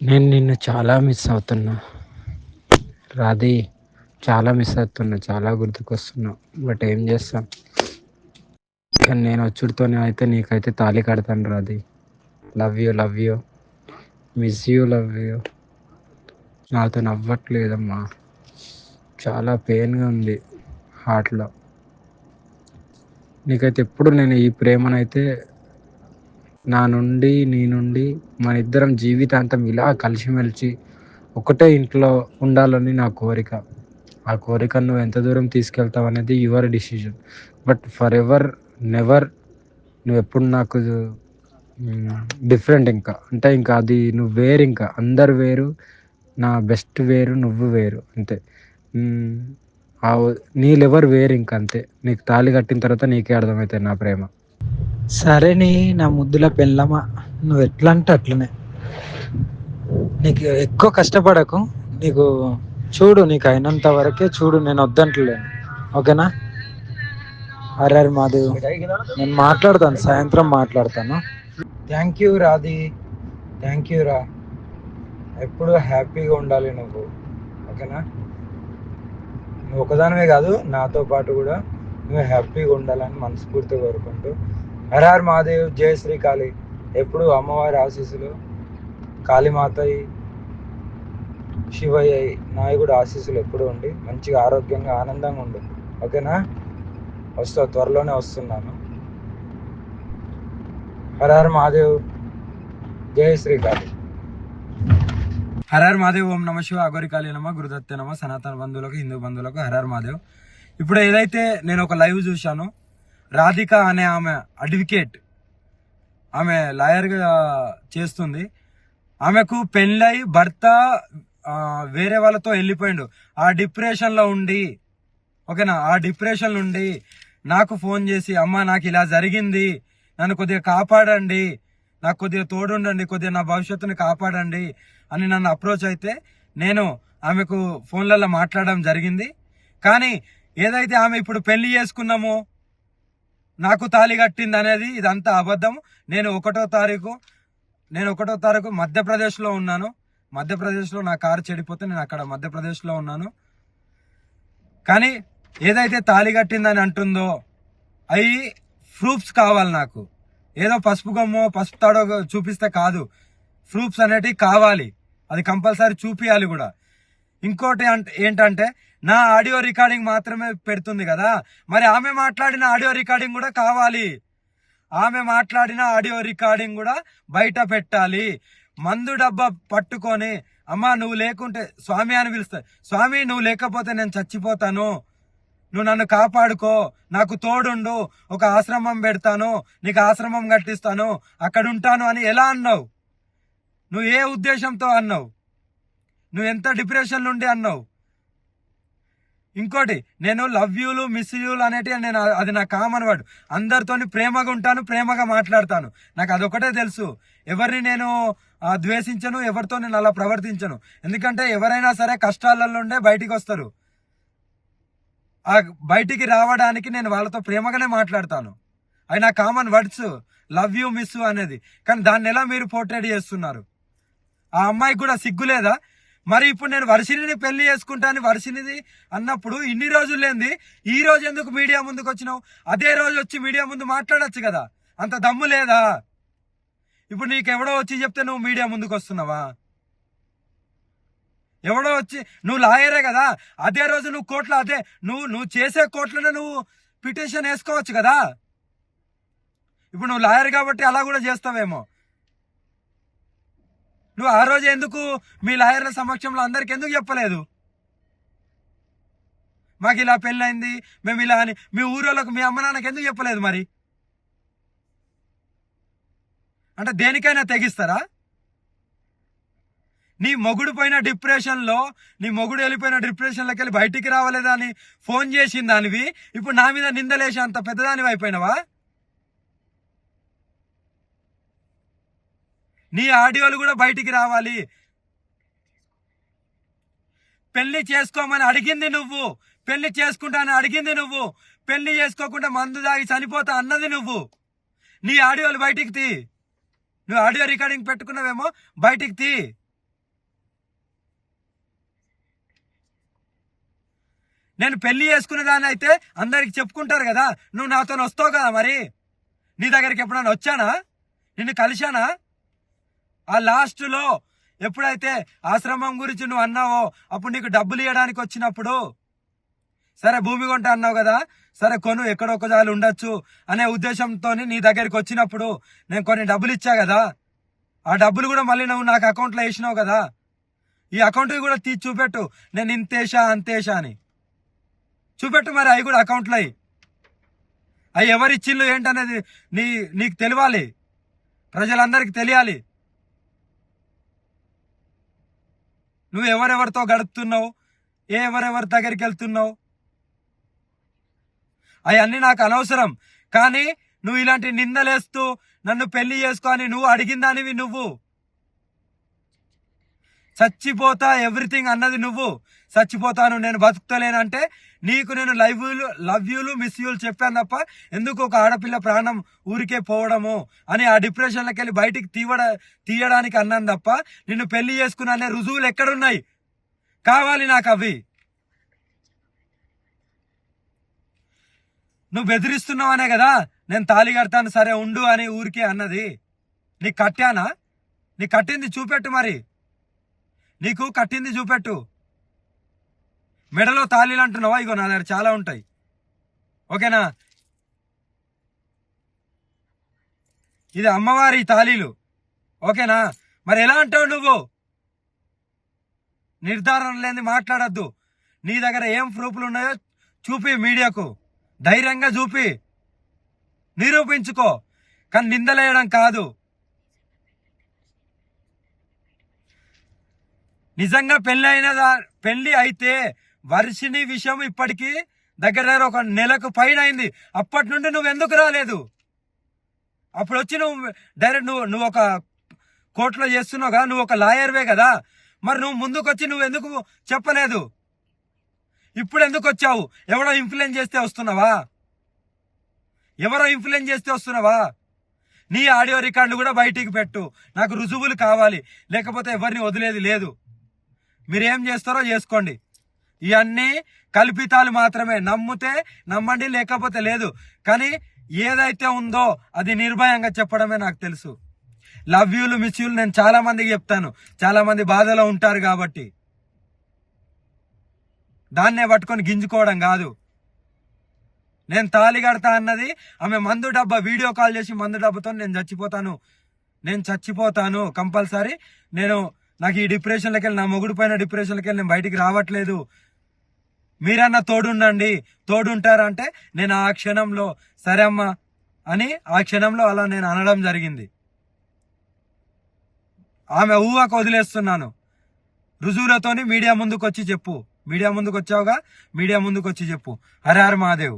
నేను నిన్ను చాలా మిస్ అవుతున్నా రాధి. చాలా మిస్ అవుతున్నా, చాలా గుర్తుకొస్తున్నా. బట్ ఏం చేస్తాం. కానీ నేను వచ్చుడితోనే అయితే నీకైతే తాళి కడతాను Radhi. Love you, love you, miss you, love you. నాతో నవ్వట్లేదమ్మా. చాలా పెయిన్గా ఉంది హార్ట్లో. నీకైతే ఎప్పుడు నేను ఈ ప్రేమనైతే నీ నుండి మన ఇద్దరం జీవితాంతం ఇలా కలిసిమెలిసి ఒకటే ఇంట్లో ఉండాలని నా కోరిక. ఆ కోరికను నువ్వు ఎంత దూరం తీసుకెళ్తావు అనేది your decision. But for ever never నువ్వెప్పుడు నాకు డిఫరెంట్. ఇంకా అంటే ఇంకా అది నువ్వు వేరు, ఇంకా అందరు వేరు, నా బెస్ట్ వేరు, నువ్వు వేరు అంతే. మ్, ఆ నీ లెవర్ వేరు, ఇంక అంతే. నీకు తాళి కట్టిన తర్వాత నీకే అర్థమవుతుంది నా ప్రేమ. సరే నీ నా ముద్దుల పెళ్ళమా, నువ్వు ఎట్లా అంటే అట్లనే. నీకు ఎక్కువ కష్టపడకు. నీకు చూడు, నీకు అయినంత వరకే చూడు, నేను వద్దంటలేను. ఓకేనా? హరే మాదేవ్. నేను మాట్లాడతాను, సాయంత్రం మాట్లాడతాను. Thank you Radhi, thank you రా. ఎప్పుడు హ్యాపీగా ఉండాలి నువ్వు. ఓకేనా? నువ్వు ఒకదానివే కాదు, నాతో పాటు కూడా నువ్వు హ్యాపీగా ఉండాలని మనస్ఫూర్తిగా కోరుకుంటూ, హర హర్ మహాదేవ్, జయ శ్రీ కాళీ. ఎప్పుడు అమ్మవారి ఆశీస్సులు, కాళీమాత, శివయ్య, నాయకుడు ఆశీస్సులు ఎప్పుడు ఉండి మంచిగా ఆరోగ్యంగా ఆనందంగా ఉండు. ఓకేనా? త్వరలోనే వస్తున్నాను. హర హర్ మహాదేవ్, జయ శ్రీ కాళీ. హర హర్ మహాదేవ్. ఓం నమ శివ, అగోరి కాళీ నమ, గురుదత్తే నమ, సనాతన బంధువులకు, హిందూ బంధువులకు హర హర్ మహాదేవ్. ఇప్పుడు ఏదైతే నేను ఒక లైవ్ చూశాను, రాధిక అనే ఆమె అడ్వకేట్, ఆమె లాయర్గా చేస్తుంది. ఆమెకు పెళ్ళై భర్త వేరే వాళ్ళతో వెళ్ళిపోయిండు. ఆ డిప్రెషన్లో ఉండి, ఓకేనా, ఆ డిప్రెషన్ నుండి నాకు ఫోన్ చేసి, అమ్మ నాకు ఇలా జరిగింది, నన్ను కొద్దిగా కాపాడండి, నాకు కొద్దిగా తోడుండండి, కొద్దిగా నా భవిష్యత్తుని కాపాడండి అని నన్ను అప్రోచ్ అయితే నేను ఆమెకు ఫోన్లలో మాట్లాడడం జరిగింది. కానీ ఏదైతే ఆమె ఇప్పుడు పెళ్లి చేసుకున్నామో, నాకు తాళి కట్టింది అనేది ఇదంతా అబద్ధం. నేను ఒకటో తారీఖు మధ్యప్రదేశ్లో ఉన్నాను. మధ్యప్రదేశ్లో నా కారు చెడిపోతే నేను అక్కడ మధ్యప్రదేశ్లో ఉన్నాను. కానీ ఏదైతే తాళి కట్టిందని అంటుందో అవి ప్రూఫ్స్ కావాలి నాకు. ఏదో పసుపు గమ్మో పసుపు తాడో చూపిస్తే కాదు, ప్రూఫ్స్ అనేటివి కావాలి. అది కంపల్సరీ చూపియాలి కూడా. ఇంకోటి ఏంటంటే, నా ఆడియో రికార్డింగ్ మాత్రమే పెడుతుంది కదా, మరి ఆమె మాట్లాడిన ఆడియో రికార్డింగ్ కూడా కావాలి. ఆమె మాట్లాడిన ఆడియో రికార్డింగ్ కూడా బయట పెట్టాలి. మందు డబ్బా పట్టుకొని, అమ్మా నువ్వు లేకుంటే, స్వామి అని పిలుస్తా, స్వామి నువ్వు లేకపోతే నేను చచ్చిపోతాను, నువ్వు నన్ను కాపాడుకో, నాకు తోడుండు, ఒక ఆశ్రమం పెడతాను, నీకు ఆశ్రమం కట్టిస్తాను, అక్కడ ఉంటాను అని ఎలా అన్నావు? నువ్వు ఏ ఉద్దేశంతో అన్నావు? నువ్వు ఎంత డిప్రెషన్ నుండి అన్నావు? ఇంకోటి, నేను లవ్ యూలు, మిస్ యూలు అనేటివి అది నా కామన్ వర్డ్. అందరితోని ప్రేమగా ఉంటాను, ప్రేమగా మాట్లాడతాను. నాకు అదొకటే తెలుసు. ఎవరిని నేను ద్వేషించను, ఎవరితో నేను అలా ప్రవర్తించను. ఎందుకంటే ఎవరైనా సరే కష్టాలలో ఉండే బయటికి వస్తారు. ఆ బయటికి రావడానికి నేను వాళ్ళతో ప్రేమగానే మాట్లాడతాను. అవి నా common words, love you, miss అనేది. కానీ దాన్ని ఎలా మీరు పోర్ట్రేట్ చేస్తున్నారు? ఆ అమ్మాయికి కూడా సిగ్గులేదా? మరి ఇప్పుడు నేను వర్షిణిని పెళ్లి చేసుకుంటాను, వర్షిణిది అన్నప్పుడు ఇన్ని రోజులు లేనిది ఈ రోజు ఎందుకు మీడియా ముందుకు వచ్చినావు? అదే రోజు వచ్చి మీడియా ముందు మాట్లాడొచ్చు కదా, అంత దమ్ము లేదా? ఇప్పుడు నీకెవడో వచ్చి చెప్తే నువ్వు మీడియా ముందుకు వస్తున్నావా? ఎవడో వచ్చి, నువ్వు లాయరే కదా, అదే రోజు నువ్వు కోర్టులో, అదే నువ్వు చేసే కోర్టులోనే నువ్వు పిటిషన్ వేసుకోవచ్చు కదా. ఇప్పుడు నువ్వు లాయర్ కాబట్టి అలా కూడా చేస్తావేమో. నువ్వు ఆ రోజు ఎందుకు మీ లాయర్ల సమక్షంలో అందరికి ఎందుకు చెప్పలేదు? మాకు ఇలా పెళ్ళైంది, మేము ఇలా అని మీ ఊరోళ్ళకు, మీ అమ్మ నాన్నకి ఎందుకు చెప్పలేదు? మరి అంటే దేనికైనా తెగిస్తారా? నీ మొగుడు పోయిన డిప్రెషన్లో, నీ మొగుడు వెళ్ళిపోయిన డిప్రెషన్లోకి వెళ్ళి బయటికి రావలేదా అని ఫోన్ చేసిన దానివి ఇప్పుడు నా మీద నిందలేసి అంత పెద్దదానివి అయిపోయినావా? నీ ఆడియోలు కూడా బయటికి రావాలి. పెళ్లి చేసుకోమని అడిగింది నువ్వు, పెళ్లి చేసుకుంటానని అడిగింది నువ్వు, పెళ్లి చేసుకోకుండా మందు దాగి చనిపోతా అన్నది నువ్వు. నీ ఆడియోలు బయటికి తీ. నువ్వు ఆడియో రికార్డింగ్ పెట్టుకున్నావేమో, బయటికి తీ. నేను పెళ్లి చేసుకునే దాన్ని అయితే అందరికి చెప్పుకుంటారు కదా, నువ్వు నాతో వస్తావు కదా, మరి నీ దగ్గరికి ఎప్పుడైనా వచ్చానా, నిన్ను కలిశానా? ఆ లాస్ట్లో ఎప్పుడైతే ఆశ్రమం గురించి నువ్వు అన్నావో అప్పుడు నీకు డబ్బులు ఇవ్వడానికి వచ్చినప్పుడు, సరే భూమి కొంట అన్నావు కదా, సరే కొను, ఎక్కడో ఒకదాలు ఉండొచ్చు అనే ఉద్దేశంతో నీ దగ్గరికి వచ్చినప్పుడు నేను కొన్ని డబ్బులు ఇచ్చా కదా, ఆ డబ్బులు కూడా మళ్ళీ నువ్వు నాకు అకౌంట్లో వేసినావు కదా, ఈ అకౌంట్ కూడా తీసి చూపెట్టు, నేను ఇంతేషా అంతేషా అని చూపెట్టు. మరి అవి కూడా అకౌంట్లో అవి ఎవరిచ్చిళ్ళు ఏంటనేది నీకు తెలియాలి, ప్రజలందరికీ తెలియాలి. నువ్వు ఎవరెవరితో గడుపుతున్నావు, ఎవరెవరి దగ్గరికి వెళ్తున్నావు, అవన్నీ నాకు అనవసరం. కానీ నువ్వు ఇలాంటి నిందలేస్తూ నన్ను పెళ్లి చేసుకొని నువ్వు అడిగిన దానివి, నువ్వు చచ్చిపోతా ఎవ్రీథింగ్ అన్నది నువ్వు, చచ్చిపోతాను నేను బతుకుతలేనంటే నీకు నేను లవ్ యూలు మిస్ యూలు చెప్పాను తప్ప ఎందుకు ఒక ఆడపిల్ల ప్రాణం ఊరికే పోవడము అని ఆ డిప్రెషన్లోకి వెళ్ళి బయటికి తీయడానికి అన్నాను తప్ప నిన్ను పెళ్లి చేసుకున్నా అనే రుజువులు ఎక్కడున్నాయి? కావాలి నాకు అవి. నువ్వు బెదిరిస్తున్నావనే కదా నేను తాళి కడతాను సరే ఉండు అని ఊరికే అన్నది. నీకు కట్టానా? నీకు కట్టింది చూపెట్టు, మరి నీకు కట్టింది చూపెట్టు. మెడలో తాళీలు అంటున్నావా? ఇగో నా దగ్గర చాలా ఉంటాయి, ఓకేనా? ఇది అమ్మవారి తాళీలు, ఓకేనా? మరి ఎలా అంటావు నువ్వు? నిర్ధారణ లేని మాట్లాడద్దు. నీ దగ్గర ఏం ప్రూఫ్లు ఉన్నాయో చూపి, మీడియాకు ధైర్యంగా చూపి, నిరూపించుకో, కానీ నిందలేయడం కాదు. నిజంగా పెళ్లి అయితే వర్షిని విషయం ఇప్పటికీ దగ్గర ఒక నెలకు పైన అయింది. అప్పటి నుండి నువ్వు ఎందుకు రాలేదు? అప్పుడు వచ్చి నువ్వు డైరెక్ట్ నువ్వు ఒక కోర్టులో చేస్తున్నావు కదా, నువ్వు ఒక లాయర్వే కదా, మరి నువ్వు ముందుకు వచ్చి నువ్వు ఎందుకు చెప్పలేదు? ఇప్పుడు ఎందుకు వచ్చావు? ఎవరో ఇన్ఫ్లుయెన్స్ చేస్తే వస్తున్నావా? ఎవరో ఇన్ఫ్లుయెన్స్ చేస్తే వస్తున్నావా? నీ ఆడియో రికార్డులు కూడా బయటికి పెట్టు, నాకు రుజువులు కావాలి, లేకపోతే ఎవరిని వదిలేది లేదు. మీరేం చేస్తారో చేసుకోండి. ఇవన్నీ కల్పితాలు మాత్రమే, నమ్మితే నమ్మండి, లేకపోతే లేదు. కానీ ఏదైతే ఉందో అది నిర్భయంగా చెప్పడమే నాకు తెలుసు. లవ్ యూలు మిస్ యూలు నేను చాలా మందికి చెప్తాను, చాలా మంది బాధలో ఉంటారు కాబట్టి. దాన్నే పట్టుకొని గింజుకోవడం కాదు. నేను తాళి కడతా అన్నది ఆమె మందు డబ్బా వీడియో కాల్ చేసి మందు డబ్బాతో నేను చచ్చిపోతాను కంపల్సరీ, నాకు ఈ డిప్రెషన్లోకి వెళ్ళి, నా మొగుడు పైన డిప్రెషన్లోకి వెళ్ళి నేను బయటికి రావట్లేదు, మీరన్నా తోడుంటారంటే నేను ఆ క్షణంలో సరే అమ్మా అని ఆ క్షణంలో అలా నేను అనడం జరిగింది. ఆమె ఊహకు వదిలేస్తున్నాను. రుజువులతోని మీడియా ముందుకు వచ్చి చెప్పు. మీడియా ముందుకు వచ్చావుగా, మీడియా ముందుకు వచ్చి చెప్పు. హర హర మహాదేవ్.